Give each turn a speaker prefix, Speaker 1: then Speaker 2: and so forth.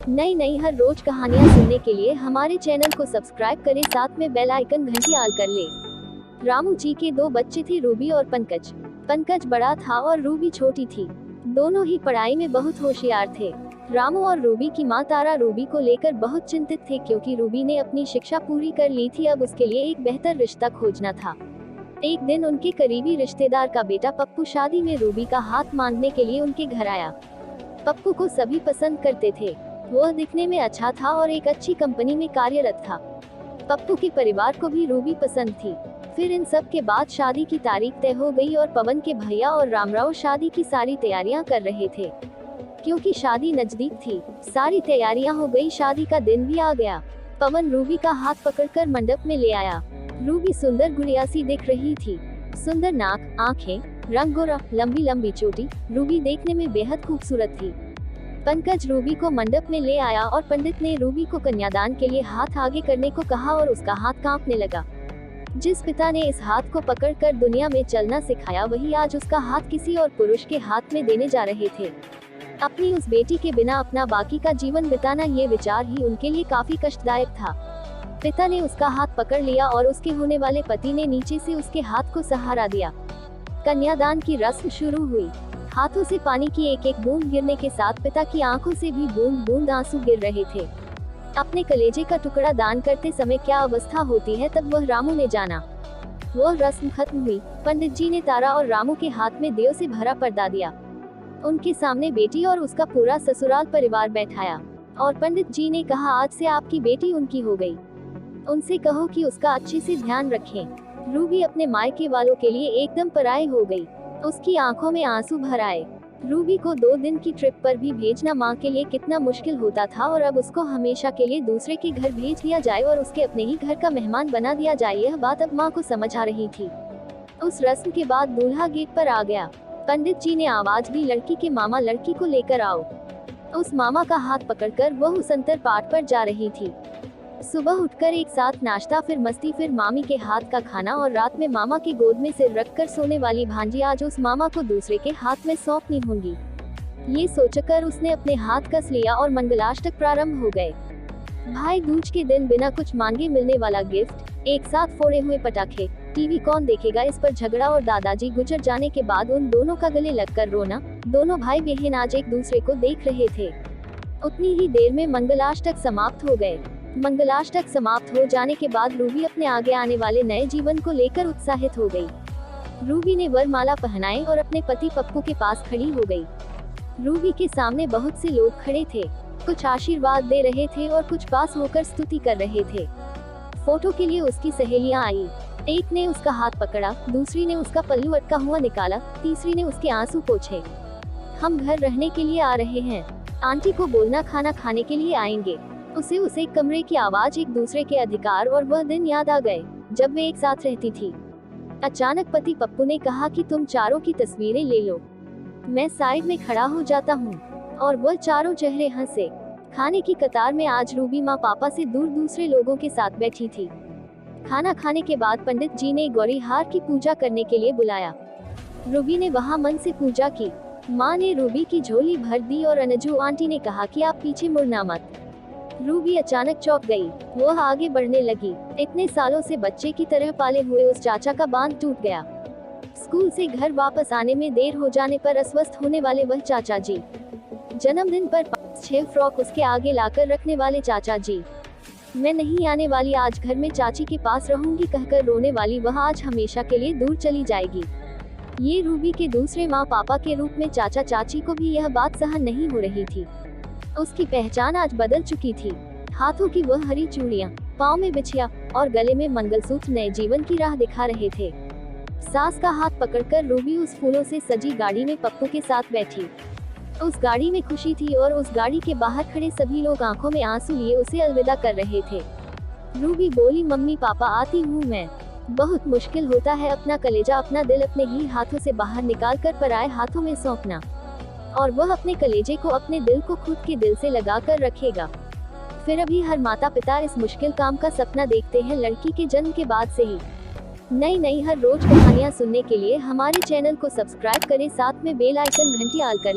Speaker 1: नई नई हर रोज कहानियाँ सुनने के लिए हमारे चैनल को सब्सक्राइब करें, साथ में बेल आइकन घंटी ऑल कर ले। रामू जी के दो बच्चे थे, रूबी और पंकज। पंकज बड़ा था और रूबी छोटी थी। दोनों ही पढ़ाई में बहुत होशियार थे। रामू और रूबी की माँ तारा रूबी को लेकर बहुत चिंतित थे, क्योंकि रूबी ने अपनी शिक्षा पूरी कर ली थी। अब उसके लिए एक बेहतर रिश्ता खोजना था। एक दिन उनके करीबी रिश्तेदार का बेटा पप्पू शादी में रूबी का हाथ मांगने के लिए उनके घर आया। पप्पू को सभी पसंद करते थे। वह दिखने में अच्छा था और एक अच्छी कंपनी में कार्यरत था। पप्पू के परिवार को भी रूबी पसंद थी। फिर इन सब के बाद शादी की तारीख तय हो गई और पवन के भैया और रामराव शादी की सारी तैयारियां कर रहे थे। क्योंकि शादी नजदीक थी, सारी तैयारियां हो गई, शादी का दिन भी आ गया। पवन रूबी का हाथ पकड़कर मंडप में ले आया। रूबी सुंदर गुड़िया सी दिख रही थी। सुंदर नाक, आंखें, रंग गोरा, लंबी लंबी चोटी। रूबी देखने में बेहद खूबसूरत थी। पंकज रूबी को मंडप में ले आया और पंडित ने रूबी को कन्यादान के लिए हाथ आगे करने को कहा और उसका हाथ कांपने लगा। जिस पिता ने इस हाथ को पकड़कर दुनिया में चलना सिखाया, वही आज उसका हाथ किसी और पुरुष के हाथ में देने जा रहे थे। अपनी उस बेटी के बिना अपना बाकी का जीवन बिताना, ये विचार ही उनके लिए काफी कष्टदायक था। पिता ने उसका हाथ पकड़ लिया और उसके होने वाले पति ने नीचे से उसके हाथ को सहारा दिया। कन्यादान की रस्म शुरू हुई। हाथों से पानी की एक एक बूंद गिरने के साथ पिता की आंखों से भी बूंद बूंद आंसू गिर रहे थे। अपने कलेजे का टुकड़ा दान करते समय क्या अवस्था होती है, तब वह रामू ने जाना। वह रस्म खत्म हुई। पंडित जी ने तारा और रामू के हाथ में देव से भरा पर्दा दिया। उनके सामने बेटी और उसका पूरा ससुराल परिवार बैठाया और पंडित जी ने कहा, आज से आपकी बेटी उनकी हो गई। उनसे कहो कि उसका अच्छे से ध्यान रखें। रूबी अपने मायके वालों के लिए एकदम पराई हो गई। उसकी आंखों में आंसू भर आए। रूबी को 2 दिन की ट्रिप पर भी भेजना माँ के लिए कितना मुश्किल होता था, और अब उसको हमेशा के लिए दूसरे के घर भेज दिया जाए और उसके अपने ही घर का मेहमान बना दिया जाए, यह बात अब माँ को समझ आ रही थी। उस रस्म के बाद दूल्हा गेट पर आ गया। पंडित जी ने आवाज दी, लड़की के मामा लड़की को लेकर आओ। उस मामा का हाथ पकड़कर वह उस अंतर पाठ पर जा रही थी। सुबह उठकर एक साथ नाश्ता, फिर मस्ती, फिर मामी के हाथ का खाना और रात में मामा की गोद में सिर रखकर सोने वाली भांजी आज उस मामा को दूसरे के हाथ में सौंपनी होंगी। ये सोचकर उसने अपने हाथ कस लिया और मंगलाष्टक प्रारंभ हो गए। भाई दूज के दिन बिना कुछ मांगे मिलने वाला गिफ्ट, एक साथ फोड़े हुए पटाखे, टीवी कौन देखेगा इस पर झगड़ा और दादाजी गुजर जाने के बाद उन दोनों का गले लगकर रोना। दोनों भाई बहन आज एक दूसरे को देख रहे थे। उतनी ही देर में मंगलाष्टक समाप्त हो गए। मंगलाष्टक समाप्त हो जाने के बाद रूबी अपने आगे आने वाले नए जीवन को लेकर उत्साहित हो गई। रूबी ने वरमाला पहनाई और अपने पति पप्पू के पास खड़ी हो गई। रूबी के सामने बहुत से लोग खड़े थे। कुछ आशीर्वाद दे रहे थे और कुछ पास होकर स्तुति कर रहे थे। फोटो के लिए उसकी सहेलियां आई। एक ने उसका हाथ पकड़ा, दूसरी ने उसका पल्लू अटका हुआ निकाला, तीसरी ने उसके आंसू पोंछे। हम घर रहने के लिए आ रहे हैं, आंटी को बोलना खाना खाने के लिए आएंगे। उसे उस एक कमरे की आवाज, एक दूसरे के अधिकार और वह दिन याद आ गए जब वे एक साथ रहती थी। अचानक पति पप्पू ने कहा कि तुम चारों की तस्वीरें ले लो। मैं साइड में खड़ा हो जाता हूँ। और वह चारों चेहरे हंसे। खाने की कतार में आज रूबी माँ पापा से दूर दूसरे लोगों के साथ बैठी थी। खाना खाने के बाद पंडित जी ने गौरी हार की पूजा करने के लिए बुलाया। रूबी ने वहाँ मन से पूजा की। माँ ने रूबी की झोली भर दी और अनजू आंटी ने कहा कि आप पीछे मुड़ना मत। रूबी अचानक चौंक गई। वह आगे बढ़ने लगी। इतने सालों से बच्चे की तरह पाले हुए उस चाचा का बांध टूट गया। स्कूल से घर वापस आने में देर हो जाने पर अस्वस्थ होने वाले वह चाचा जी, जन्मदिन पर 5-6 फ्रॉक उसके आगे लाकर रखने वाले चाचा जी, मैं नहीं आने वाली, आज घर में चाची के पास रहूंगी कहकर रोने वाली वह आज हमेशा के लिए दूर चली जाएगी। ये रूबी के दूसरे माँ पापा के रूप में चाचा चाची को भी यह बात सहन नहीं हो रही थी। उसकी पहचान आज बदल चुकी थी। हाथों की वह हरी चूड़ियां, पाँव में बिछिया और गले में मंगलसूत्र नए जीवन की राह दिखा रहे थे। सास का हाथ पकड़कर रूबी उस फूलों से सजी गाड़ी में पप्पू के साथ बैठी। उस गाड़ी में खुशी थी और उस गाड़ी के बाहर खड़े सभी लोग आंखों में आंसू लिए उसे अलविदा कर रहे थे। रूबी बोली, मम्मी पापा आती हूँ मैं। बहुत मुश्किल होता है अपना कलेजा, अपना दिल अपने ही हाथों से बाहर निकाल कर पराए हाथों में सौंपना, और वह अपने कलेजे को, अपने दिल को खुद के दिल से लगा कर रखेगा। फिर अभी हर माता पिता इस मुश्किल काम का सपना देखते हैं लड़की के जन्म के बाद से ही। नई नई हर रोज कहानियाँ सुनने के लिए हमारे चैनल को सब्सक्राइब करें, साथ में बेल आइकन घंटी ऑल कर लें।